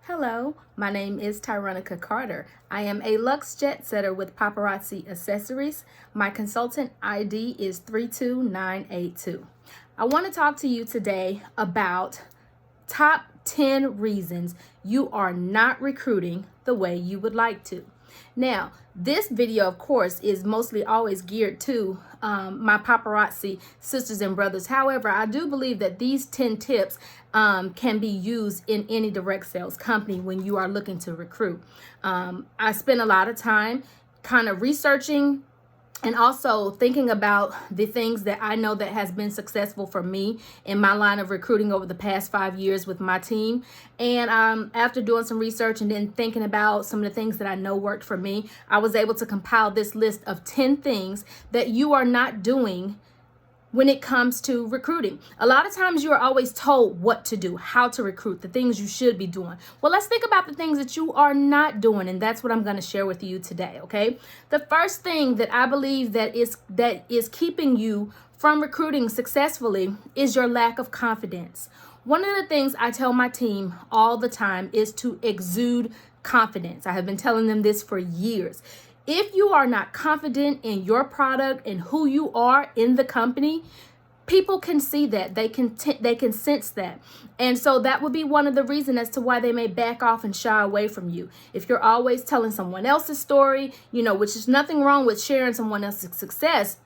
Hello, my name is Tyronica Carter. I am a Lux Jet Setter with Paparazzi Accessories. My consultant ID is 32982. I want to talk to you today about top 10 reasons you are not recruiting the way you would like to. Now, this video, of course, is mostly always geared to my paparazzi sisters and brothers. However, I do believe that these 10 tips can be used in any direct sales company when you are looking to recruit. I spend a lot of time kind of researching and also thinking about the things that I know that has been successful for me in my line of recruiting over the past 5 years with my team. And after doing some research and then thinking about some of the things that I know worked for me, I was able to compile this list of 10 things that you are not doing when it comes to recruiting. A lot of times you are always told what to do, how to recruit, the things you should be doing. Well, let's think about the things that you are not doing, and that's what I'm going to share with you today, okay? The first thing that I believe that is keeping you from recruiting successfully is your lack of confidence. One of the things I tell my team all the time is to exude confidence. I have been telling them this for years. If you are not confident in your product and who you are in the company, people can see that. They can sense that. And so that would be one of the reasons as to why they may back off and shy away from you. If you're always telling someone else's story, which is nothing wrong with sharing someone else's success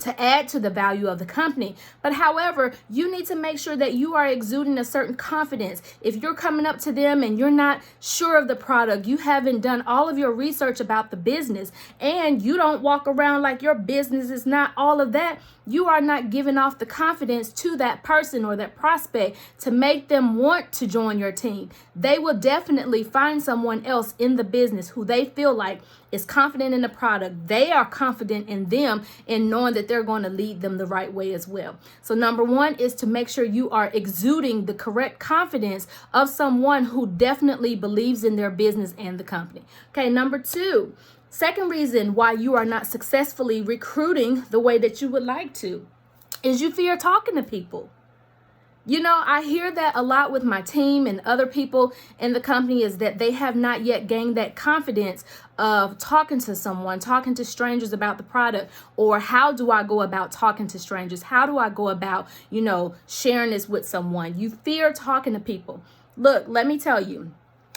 to add to the value of the company. But however, you need to make sure that you are exuding a certain confidence. If you're coming up to them and you're not sure of the product, you haven't done all of your research about the business, and you don't walk around like your business is not all of that, you are not giving off the confidence to that person or that prospect to make them want to join your team. They will definitely find someone else in the business who they feel like is confident in the product. They are confident in them and knowing that they're going to lead them the right way as well. So number one is to make sure you are exuding the correct confidence of someone who definitely believes in their business and the company. Okay, number two. Second reason why you are not successfully recruiting the way that you would like to is you fear talking to people. I hear that a lot with my team and other people in the company is that they have not yet gained that confidence of talking to someone, talking to strangers about the product, or how do I go about talking to strangers? How do I go about, sharing this with someone? You fear talking to people. Look, let me tell you.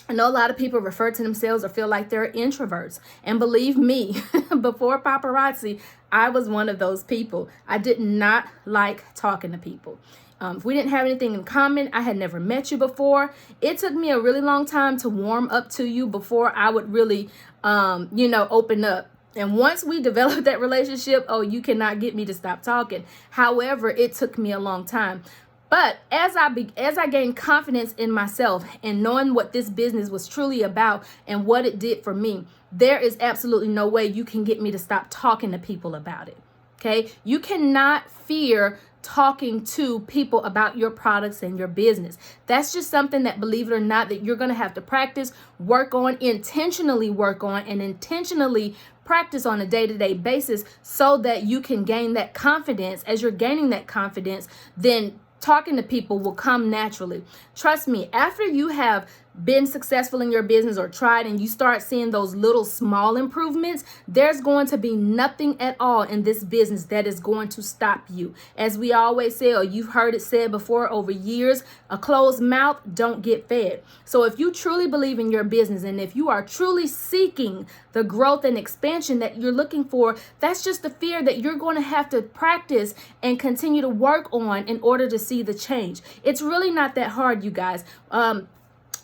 I know a lot of people refer to themselves or feel like they're introverts. And believe me, before paparazzi, I was one of those people. I did not like talking to people. If we didn't have anything in common, I had never met you before. It took me a really long time to warm up to you before I would really, open up. And once we developed that relationship, you cannot get me to stop talking. However, it took me a long time. But as I gained confidence in myself and knowing what this business was truly about and what it did for me, there is absolutely no way you can get me to stop talking to people about it. Okay? You cannot fear talking to people about your products and your business. That's just something that, believe it or not, that you're going to have to practice, intentionally work on, and intentionally practice on a day-to-day basis so that you can gain that confidence. As you're gaining that confidence, then talking to people will come naturally. Trust me, after you have been successful in your business or tried and you start seeing those little small improvements, there's going to be nothing at all in this business that is going to stop you. As we always say, or you've heard it said before over years, a closed mouth don't get fed. So if you truly believe in your business and if you are truly seeking the growth and expansion that you're looking for, that's just the fear that you're going to have to practice and continue to work on in order to see the change. It's really not that hard, you guys.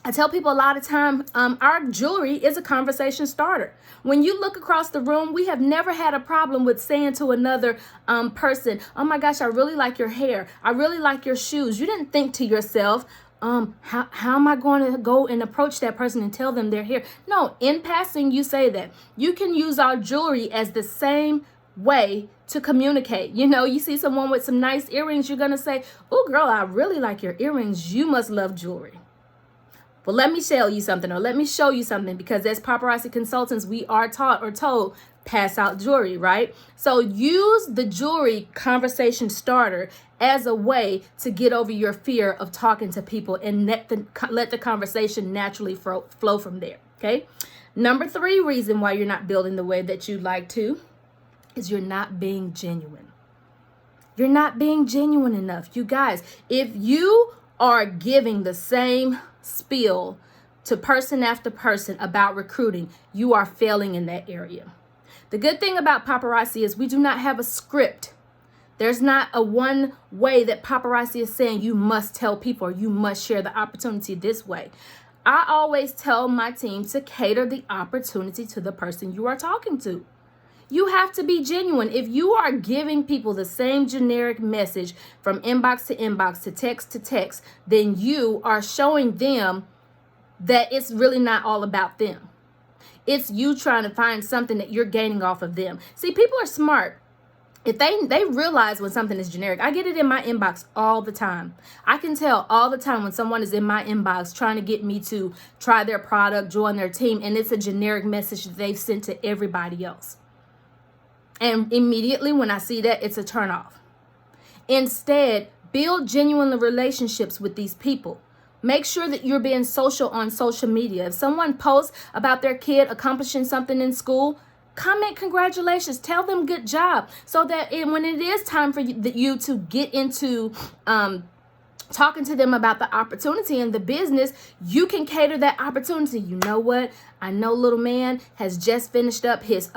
I tell people a lot of time, our jewelry is a conversation starter. When you look across the room, we have never had a problem with saying to another person, oh my gosh, I really like your hair. I really like your shoes. You didn't think to yourself, how am I going to go and approach that person and tell them their hair? No, in passing, you say that. You can use our jewelry as the same way to communicate. You see someone with some nice earrings, you're going to say, oh girl, I really like your earrings. You must love jewelry. Well, let me tell you something, or let me show you something, because as paparazzi consultants, we are taught or told, pass out jewelry, right? So use the jewelry conversation starter as a way to get over your fear of talking to people and let the conversation naturally flow from there, okay? Number 3 reason why you're not building the way that you'd like to is you're not being genuine. You're not being genuine enough. You guys, if you are giving the same spiel to person after person about recruiting, you are failing in that area. The good thing about paparazzi is we do not have a script. There's not a one way that paparazzi is saying you must tell people or you must share the opportunity this way. I always tell my team to cater the opportunity to the person you are talking to. You have to be genuine. If you are giving people the same generic message from inbox to text, then you are showing them that it's really not all about them. It's you trying to find something that you're gaining off of them. See, people are smart. If they realize when something is generic. I get it in my inbox all the time. I can tell all the time when someone is in my inbox trying to get me to try their product, join their team, and it's a generic message that they've sent to everybody else. And immediately when I see that, it's a turnoff. Instead, build genuine relationships with these people. Make sure that you're being social on social media. If someone posts about their kid accomplishing something in school, comment congratulations, tell them good job, so that when it is time for you to get into talking to them about the opportunity and the business, you can cater that opportunity. You know what? I know little man has just finished up his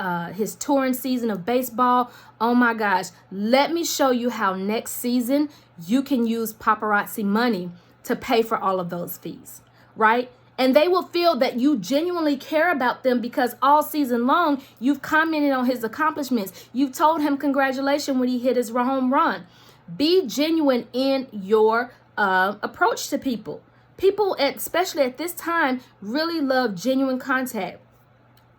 touring season of baseball. Oh my gosh. Let me show you how next season you can use paparazzi money to pay for all of those fees, right? And they will feel that you genuinely care about them because all season long, you've commented on his accomplishments. You've told him congratulations when he hit his home run. Be genuine in your approach to people. People, especially at this time, really love genuine contact.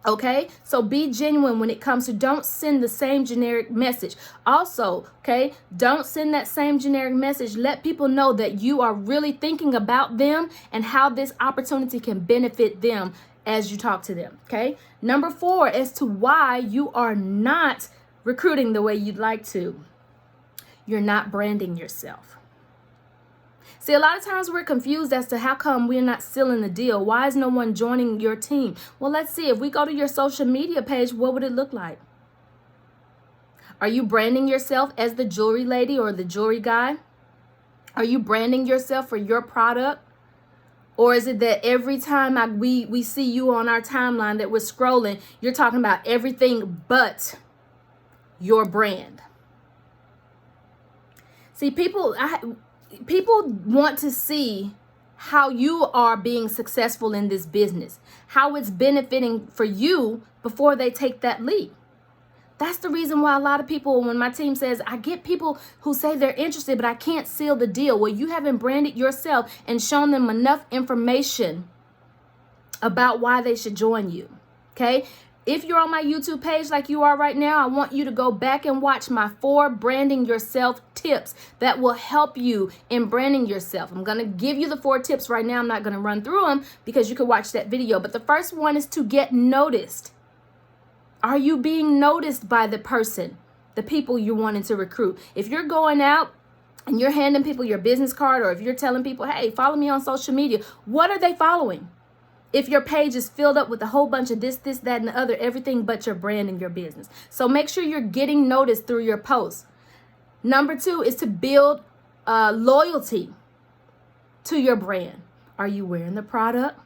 Okay, so be genuine when it comes to, don't send the same generic message. Also, okay, don't send that same generic message. Let people know that you are really thinking about them and how this opportunity can benefit them as you talk to them. Okay, number 4 as to why you are not recruiting the way you'd like to. You're not branding yourself. See, a lot of times we're confused as to how come we're not sealing the deal. Why is no one joining your team? Well, let's see. If we go to your social media page, what would it look like? Are you branding yourself as the jewelry lady or the jewelry guy? Are you branding yourself for your product? Or is it that every time we see you on our timeline that we're scrolling, you're talking about everything but your brand? See, people want to see how you are being successful in this business, how it's benefiting for you before they take that leap. That's the reason why a lot of people, when my team says, I get people who say they're interested, but I can't seal the deal. Well, you haven't branded yourself and shown them enough information about why they should join you. Okay? If you're on my YouTube page like you are right now, I want you to go back and watch my 4 branding yourself tips that will help you in branding yourself. I'm going to give you the 4 tips right now. I'm not going to run through them because you can watch that video. But the first one is to get noticed. Are you being noticed by the person, the people you're wanting to recruit? If you're going out and you're handing people your business card, or if you're telling people, hey, follow me on social media, what are they following? If your page is filled up with a whole bunch of this, that, and the other, everything but your brand and your business. So make sure you're getting noticed through your posts. Number 2 is to build loyalty to your brand. Are you wearing the product?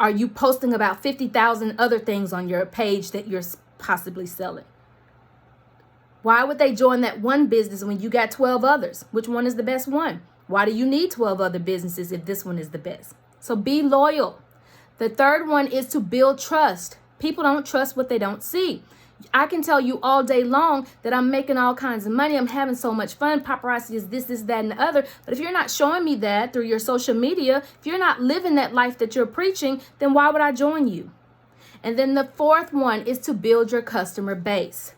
Are you posting about 50,000 other things on your page that you're possibly selling? Why would they join that one business when you got 12 others? Which one is the best one? Why do you need 12 other businesses if this one is the best? So be loyal. The third one is to build trust. People don't trust what they don't see. I can tell you all day long that I'm making all kinds of money. I'm having so much fun. Paparazzi is this, that, and the other. But if you're not showing me that through your social media, if you're not living that life that you're preaching, then why would I join you? And then the 4th one is to build your customer base.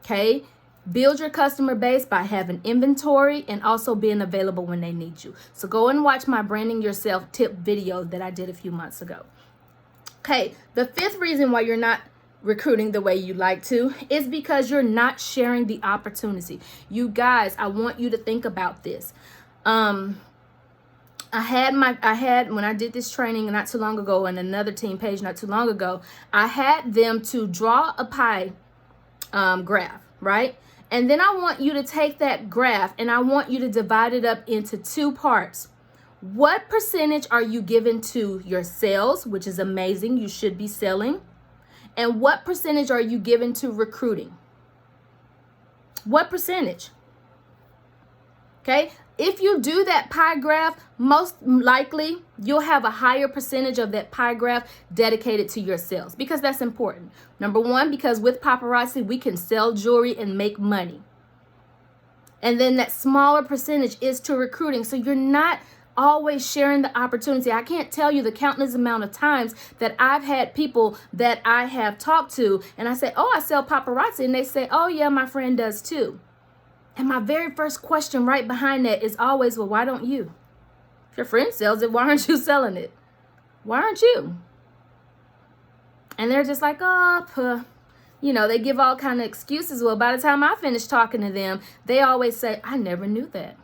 Okay? Build your customer base by having inventory and also being available when they need you. So go and watch my branding yourself tip video that I did a few months ago. Okay, the fifth reason why you're not recruiting the way you like to is because you're not sharing the opportunity. You guys, I want you to think about this. I had when I did this training not too long ago and another team page not too long ago, I had them to draw a pie graph, right? And then I want you to take that graph and I want you to divide it up into two parts. What percentage are you giving to your sales, which is amazing, you should be selling? And what percentage are you giving to recruiting? What percentage? Okay, if you do that pie graph, most likely you'll have a higher percentage of that pie graph dedicated to your sales, because that's important. Number one, because with Paparazzi, we can sell jewelry and make money. And then that smaller percentage is to recruiting. So you're not always sharing the opportunity. I can't tell you the countless amount of times that I've had people that I have talked to and I say, oh, I sell Paparazzi. And they say, oh yeah, my friend does too. And my very first question right behind that is always, well, why don't you? If your friend sells it, why aren't you selling it? Why aren't you? And they're just like, oh, they give all kind of excuses. Well, by the time I finish talking to them, they always say, I never knew that.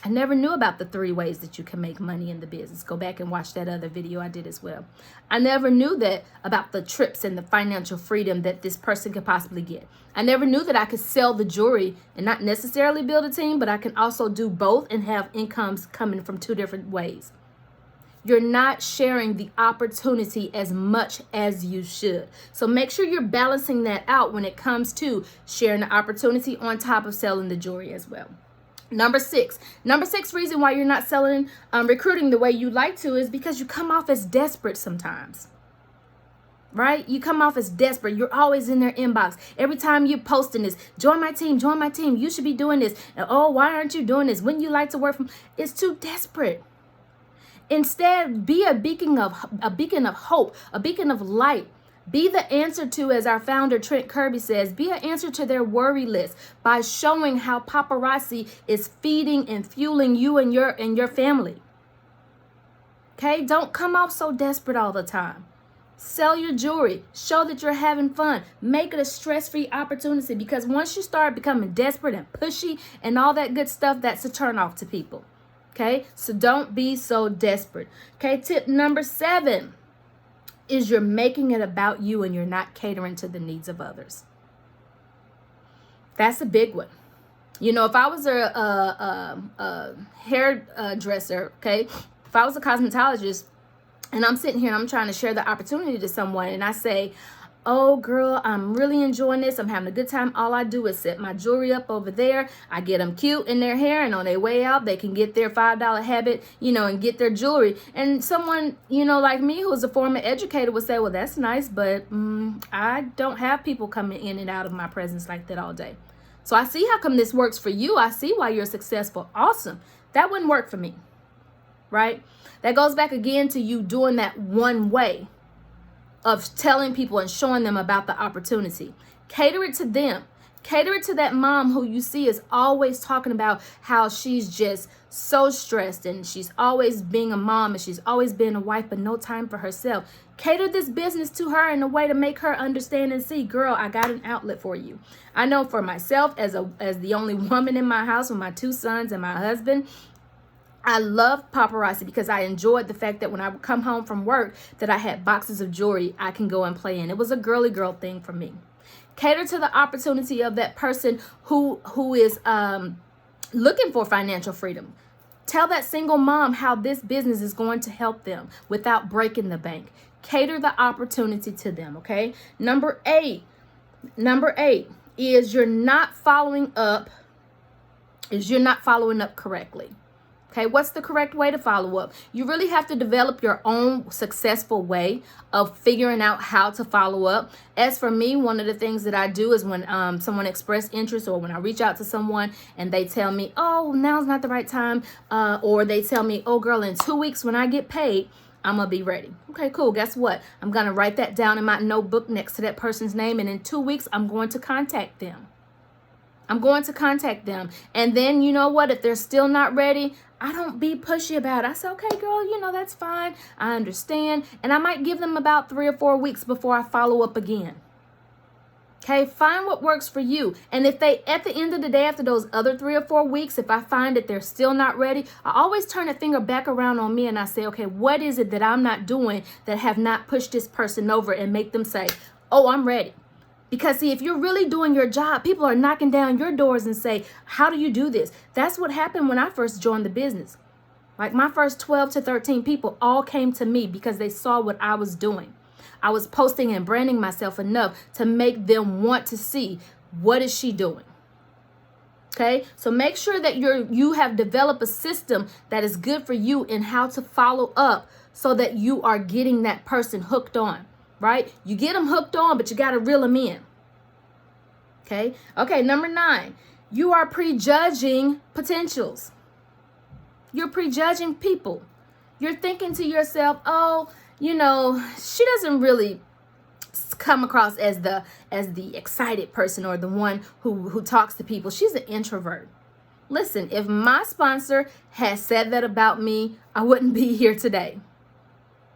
I never knew about the 3 ways that you can make money in the business. Go back and watch that other video I did as well. I never knew that about the trips and the financial freedom that this person could possibly get. I never knew that I could sell the jewelry and not necessarily build a team, but I can also do both and have incomes coming from 2 different ways. You're not sharing the opportunity as much as you should. So make sure you're balancing that out when it comes to sharing the opportunity on top of selling the jewelry as well. Number six reason why you're not selling, recruiting the way you like to is because you come off as desperate sometimes, right? You come off as desperate. You're always in their inbox. Every time you're posting this, join my team, you should be doing this. And, oh, why aren't you doing this? When you like to work from, it's too desperate. Instead, be a beacon of hope, a beacon of light. Be the answer to, as our founder Trent Kirby says, be an answer to their worry list by showing how Paparazzi is feeding and fueling you and your family. Okay, don't come off so desperate all the time. Sell your jewelry. Show that you're having fun. Make it a stress-free opportunity, because once you start becoming desperate and pushy and all that good stuff, that's a turnoff to people. Okay, so don't be so desperate. Okay, tip number 7. Is you're making it about you and you're not catering to the needs of others. That's a big one. If I was a hairdresser, okay, if I was a cosmetologist and I'm sitting here and I'm trying to share the opportunity to someone and I say, oh girl, I'm really enjoying this. I'm having a good time. All I do is set my jewelry up over there. I get them cute in their hair, and on their way out, they can get their $5 habit, and get their jewelry. And someone, like me, who's a former educator, would say, well, that's nice, but I don't have people coming in and out of my presence like that all day. So I see how come this works for you. I see why you're successful. Awesome. That wouldn't work for me, right? That goes back again to you doing that one way of telling people and showing them about the opportunity. Cater it to them. Cater it to that mom who you see is always talking about how she's just so stressed and she's always being a mom and she's always being a wife, but no time for herself. Cater this business to her in a way to make her understand and see, girl, I got an outlet for you. I know for myself, as the only woman in my house with my 2 sons and my husband, I love Paparazzi because I enjoyed the fact that when I would come home from work that I had boxes of jewelry I can go and play in. It was a girly girl thing for me. Cater to the opportunity of that person who is looking for financial freedom. Tell that single mom how this business is going to help them without breaking the bank. Cater the opportunity to them, okay? Number 8 is you're not following up correctly. Okay, what's the correct way to follow up? You really have to develop your own successful way of figuring out how to follow up. As for me, one of the things that I do is when someone expressed interest, or when I reach out to someone and they tell me, oh, now's not the right time, or they tell me, oh, girl, in 2 weeks when I get paid, I'm going to be ready. Okay, cool. Guess what? I'm going to write that down in my notebook next to that person's name, and in 2 weeks, I'm going to contact them. I'm going to contact them. And then, you know what? If they're still not ready, I don't be pushy about it. I say, okay, girl, that's fine. I understand. And I might give them about 3 or 4 weeks before I follow up again. Okay, find what works for you. And if they, at the end of the day, after those other 3 or 4 weeks, if I find that they're still not ready, I always turn the finger back around on me and I say, okay, what is it that I'm not doing that have not pushed this person over and make them say, oh, I'm ready? Because see, if you're really doing your job, people are knocking down your doors and say, how do you do this? That's what happened when I first joined the business. Like my first 12 to 13 people all came to me because they saw what I was doing. I was posting and branding myself enough to make them want to see, what is she doing? Okay, so make sure that you have developed a system that is good for you in how to follow up so that you are getting that person hooked on, right? You get them hooked on, but you got to reel them in. Okay, number 9, you are prejudging potentials. You're prejudging people. You're thinking to yourself, oh, she doesn't really come across as the excited person or the one who talks to people. She's an introvert. Listen, if my sponsor had said that about me, I wouldn't be here today.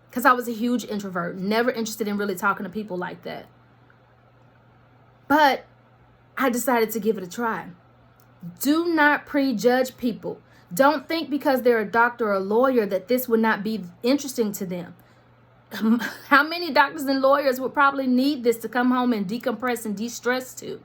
Because I was a huge introvert, never interested in really talking to people like that. But I decided to give it a try. Do not prejudge people. Don't think because they're a doctor or a lawyer that this would not be interesting to them. How many doctors and lawyers would probably need this to come home and decompress and de-stress to?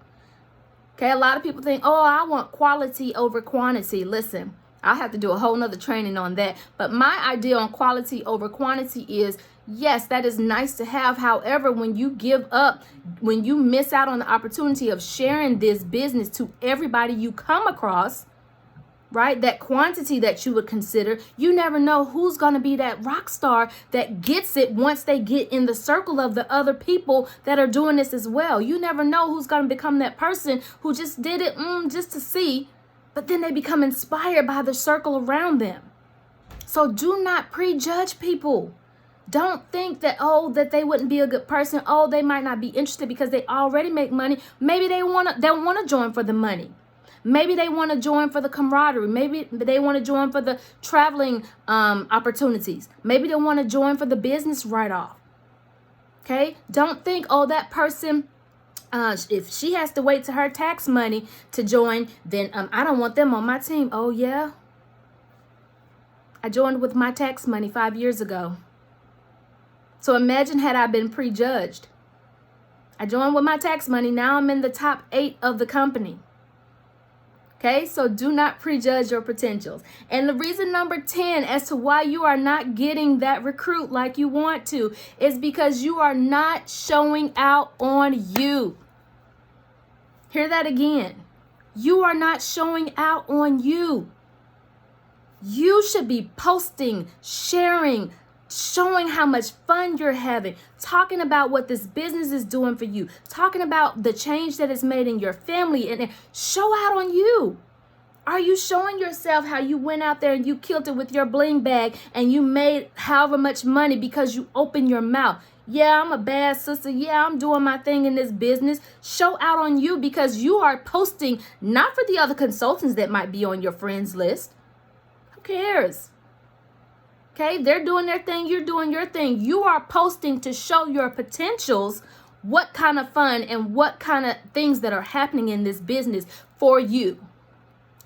Okay, a lot of people think, oh, I want quality over quantity. Listen, I'll have to do a whole nother training on that. But my idea on quality over quantity is, yes, that is nice to have. However, when you give up, when you miss out on the opportunity of sharing this business to everybody you come across, right? That quantity that you would consider, you never know who's going to be that rock star that gets it once they get in the circle of the other people that are doing this as well. You never know who's going to become that person who just did it just to see, but then they become inspired by the circle around them. So do not prejudge people. Don't think that, that they wouldn't be a good person. Oh, they might not be interested because they already make money. Maybe they want to join for the money. Maybe they want to join for the camaraderie. Maybe they want to join for the traveling opportunities. Maybe they want to join for the business write-off. Okay? Don't think, that person, if she has to wait to her tax money to join, then I don't want them on my team. Oh, yeah? I joined with my tax money 5 years ago. So imagine had I been prejudged. I joined with my tax money. Now I'm in the top 8 of the company. Okay, so do not prejudge your potentials. And the reason number 10 as to why you are not getting that recruit like you want to is because you are not showing out on you. Hear that again. You are not showing out on you. You should be posting, sharing, showing how much fun you're having, talking about what this business is doing for you, talking about the change that it's made in your family, and show out on you. Are you showing yourself how you went out there and you killed it with your bling bag and you made however much money because you opened your mouth? Yeah, I'm a bad sister. Yeah, I'm doing my thing in this business. Show out on you because you are posting not for the other consultants that might be on your friends list. Who cares? Okay, they're doing their thing, you're doing your thing. You are posting to show your potentials, what kind of fun and what kind of things that are happening in this business for you.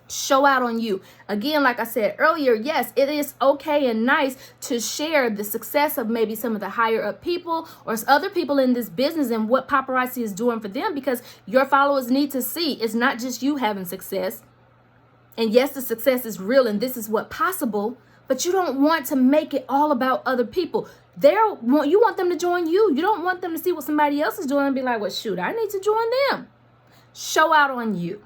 Show out on you. Again, like I said earlier, yes, it is okay and nice to share the success of maybe some of the higher up people or other people in this business and what paparazzi is doing for them, because your followers need to see it's not just you having success. And yes, the success is real and this is what possible. But you don't want to make it all about other people. You want them to join you. You don't want them to see what somebody else is doing and be like, well, shoot, I need to join them. Show out on you.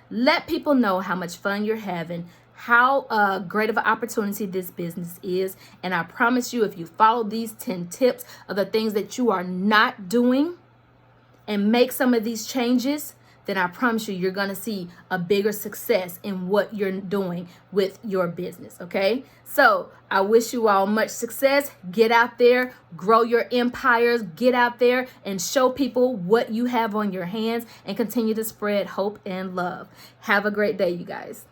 Let people know how much fun you're having, how great of an opportunity this business is. And I promise you, if you follow these 10 tips of the things that you are not doing and make some of these changes, then I promise you, you're going to see a bigger success in what you're doing with your business. Okay. So I wish you all much success. Get out there, grow your empires, get out there and show people what you have on your hands and continue to spread hope and love. Have a great day, you guys.